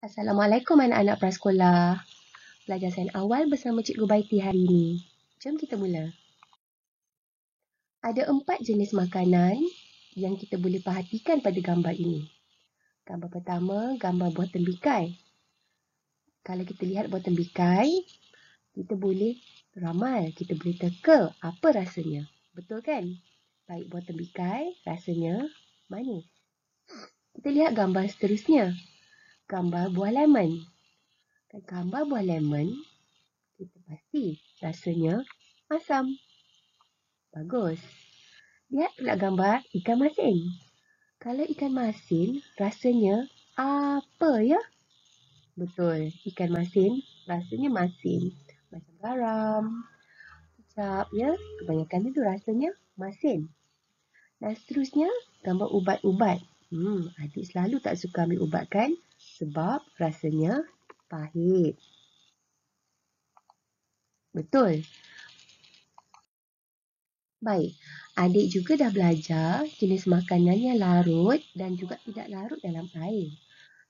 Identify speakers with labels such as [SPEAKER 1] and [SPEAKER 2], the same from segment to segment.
[SPEAKER 1] Assalamualaikum anak-anak prasekolah. Pelajaran awal bersama Cikgu Baiti hari ini. Jom kita mula. Ada 4 jenis makanan yang kita boleh perhatikan pada gambar ini. Gambar pertama, gambar buah tembikai. Kalau kita lihat buah tembikai, kita boleh ramal, kita boleh teka apa rasanya. Betul kan? Baik, buah tembikai rasanya manis. Kita lihat gambar seterusnya. Gambar buah lemon. Gambar buah lemon, kita pasti rasanya asam. Bagus. Lihat pula gambar ikan masin. Kalau ikan masin, rasanya apa ya? Betul, ikan masin rasanya masin. Macam garam, kecap ya. Kebanyakan itu rasanya masin. Dan seterusnya, gambar ubat-ubat. Adik selalu tak suka ambil ubat kan? Sebab rasanya pahit. Betul. Baik, adik juga dah belajar jenis makanan yang larut dan juga tidak larut dalam air.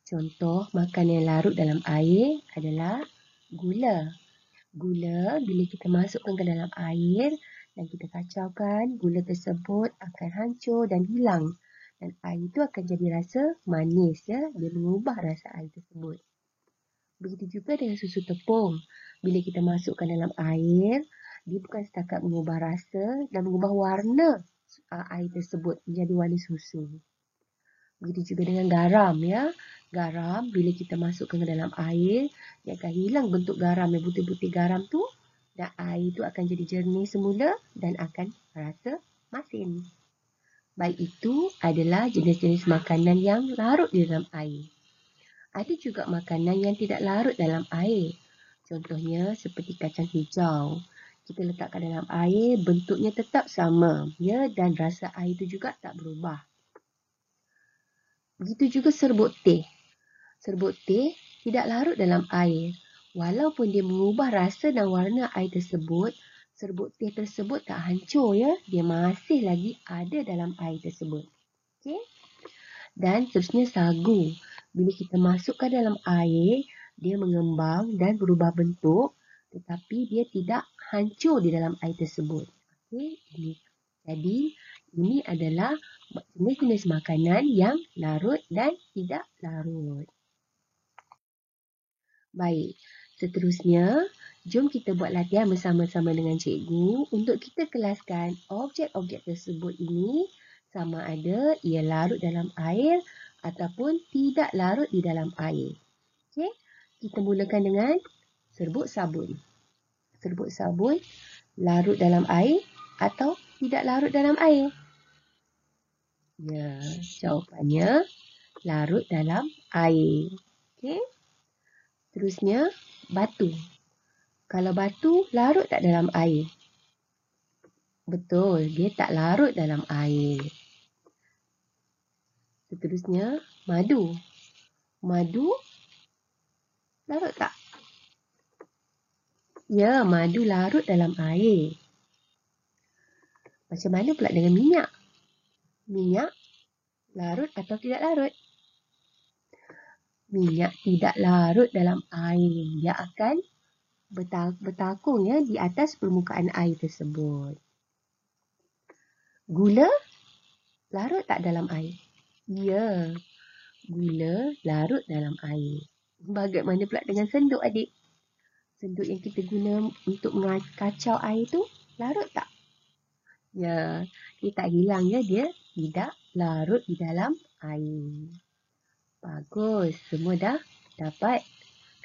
[SPEAKER 1] Contoh makanan yang larut dalam air adalah gula. Gula bila kita masukkan ke dalam air dan kita kacaukan, gula tersebut akan hancur dan hilang. Dan air itu akan jadi rasa manis ya, dia mengubah rasa air tersebut. Begitu juga dengan susu tepung. Bila kita masukkan dalam air, dia bukan setakat mengubah rasa dan mengubah warna air tersebut menjadi warna susu. Begitu juga dengan garam ya. Garam bila kita masukkan ke dalam air, dia akan hilang bentuk garam yang putih-putih garam tu dan air itu akan jadi jernih semula dan akan rasa masin. Baik, itu adalah jenis-jenis makanan yang larut di dalam air. Ada juga makanan yang tidak larut dalam air. Contohnya seperti kacang hijau. Kita letakkan dalam air, bentuknya tetap sama ya, dan rasa air itu juga tak berubah. Begitu juga serbuk teh. Serbuk teh tidak larut dalam air. Walaupun dia mengubah rasa dan warna air tersebut, serbuk teh tersebut tak hancur ya. Dia masih lagi ada dalam air tersebut. Okey? Dan seterusnya sagu. Bila kita masukkan dalam air, dia mengembang dan berubah bentuk, tetapi dia tidak hancur di dalam air tersebut. Okey? Jadi, ini adalah jenis-jenis makanan yang larut dan tidak larut. Baik, seterusnya, jom kita buat latihan bersama-sama dengan cikgu untuk kita kelaskan objek-objek tersebut ini sama ada ia larut dalam air ataupun tidak larut di dalam air. Okey, kita mulakan dengan serbuk sabun. Serbuk sabun larut dalam air atau tidak larut dalam air? Ya, jawapannya larut dalam air. Okey. Terusnya, batu. Kalau batu larut tak dalam air? Betul, dia tak larut dalam air. Seterusnya, madu. Madu larut tak? Ya, madu larut dalam air. Macam mana pula dengan minyak? Minyak larut atau tidak larut? Minyak tidak larut dalam air. Dia akan bertakung ya di atas permukaan air tersebut. Gula larut tak dalam air? Ya, gula larut dalam air. Bagaimana pula dengan senduk adik? Senduk yang kita guna untuk mengacau air tu larut tak? Ya, dia tak hilang ya, dia tidak larut di dalam air. Bagus, semua dah dapat.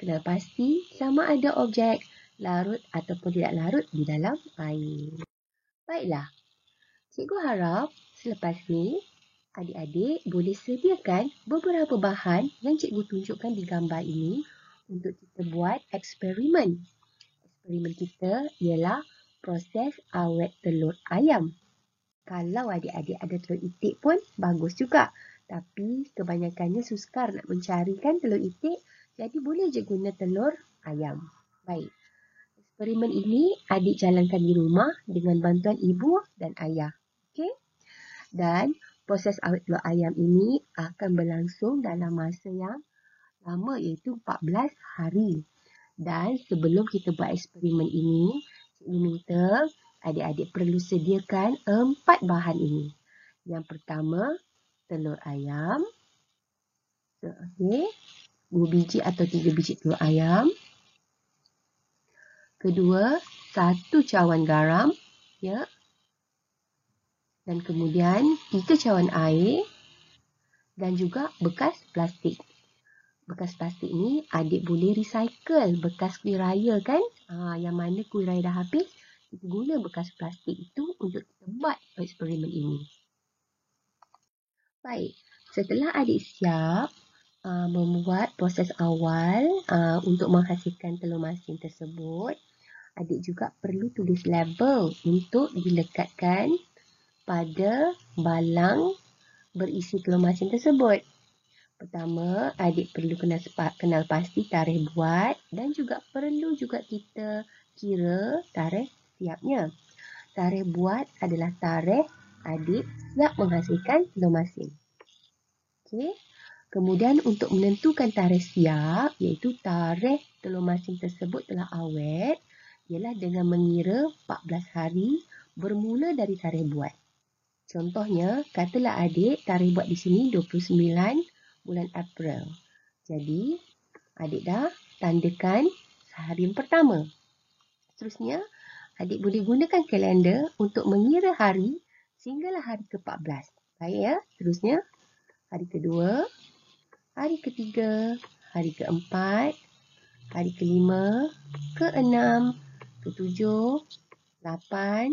[SPEAKER 1] Kena pasti sama ada objek larut ataupun tidak larut di dalam air. Baiklah, cikgu harap selepas ni adik-adik boleh sediakan beberapa bahan yang cikgu tunjukkan di gambar ini untuk kita buat eksperimen. Eksperimen kita ialah proses awet telur ayam. Kalau adik-adik ada telur itik pun bagus juga. Tapi kebanyakannya sukar nak mencarikan telur itik, jadi boleh je guna telur ayam. Baik, eksperimen ini adik jalankan di rumah dengan bantuan ibu dan ayah. Okey? Dan proses awet telur ayam ini akan berlangsung dalam masa yang lama iaitu 14 hari. Dan sebelum kita buat eksperimen ini, cikgu minta adik-adik perlu sediakan 4 bahan ini. Yang pertama, telur ayam. Okey, 2 biji atau 3 biji telur ayam. Kedua, 1 cawan garam, ya. Dan kemudian 3 cawan air dan juga bekas plastik. Bekas plastik ni adik boleh recycle bekas kuih raya kan? Yang mana kuih raya dah habis, kita guna bekas plastik itu untuk kita buat eksperimen ini. Baik, setelah adik siap membuat proses awal untuk menghasilkan telur masin tersebut, adik juga perlu tulis label untuk dilekatkan pada balang berisi telur masin tersebut. Pertama, adik perlu kenal pasti tarikh buat dan juga perlu juga kita kira tarikh siapnya. Tarikh buat adalah tarikh adik siap menghasilkan telur masin. Okey. Kemudian untuk menentukan tarikh siap, iaitu tarikh telur masin tersebut telah awet, ialah dengan mengira 14 hari bermula dari tarikh buat. Contohnya, katalah adik tarikh buat di sini 29 bulan April. Jadi, adik dah tandakan hari yang pertama. Seterusnya, adik boleh gunakan kalender untuk mengira hari sehinggalah hari ke-14. Baik ya, seterusnya hari kedua, hari ketiga, hari keempat, hari kelima, keenam, ketujuh, 8,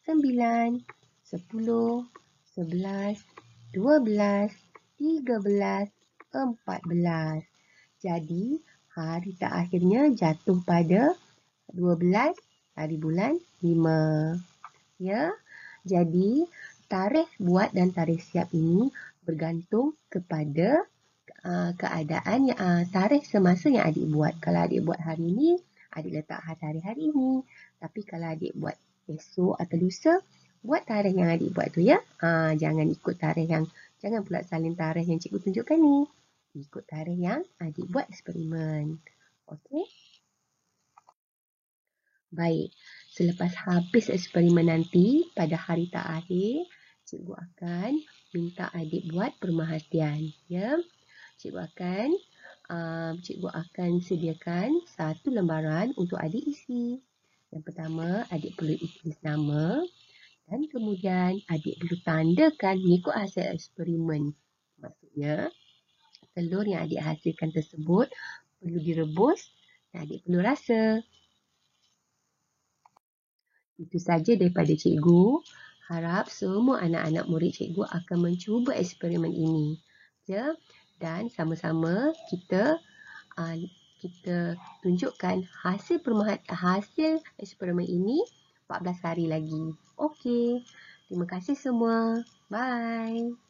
[SPEAKER 1] 9, 10, 11, 12, 13, 14. Jadi, hari terakhirnya jatuh pada 12 hari bulan 5. Ya. Jadi, tarikh buat dan tarikh siap ini bergantung kepada keadaan tarikh semasa yang adik buat. Kalau adik buat hari ini, adik letak tarikh hari ini. Tapi kalau adik buat esok atau lusa, buat tarikh yang adik buat tu ya. Jangan ikut tarikh jangan pula salin tarikh yang cikgu tunjukkan ni. Ikut tarikh yang adik buat eksperimen. Okey? Baik. Selepas habis eksperimen nanti, pada hari terakhir, cikgu akan minta adik buat pemerhatian. Ya. Cikgu akan sediakan satu lembaran untuk adik isi. Yang pertama, adik perlu tulis nama dan kemudian adik perlu tandakan mengikut hasil eksperimen. Maksudnya, telur yang adik hasilkan tersebut perlu direbus dan adik perlu rasa. Itu saja daripada cikgu. Harap semua anak-anak murid cikgu akan mencuba eksperimen ini. Ya? Dan sama-sama kita tunjukkan hasil eksperimen ini 14 hari lagi. Okey. Terima kasih semua. Bye.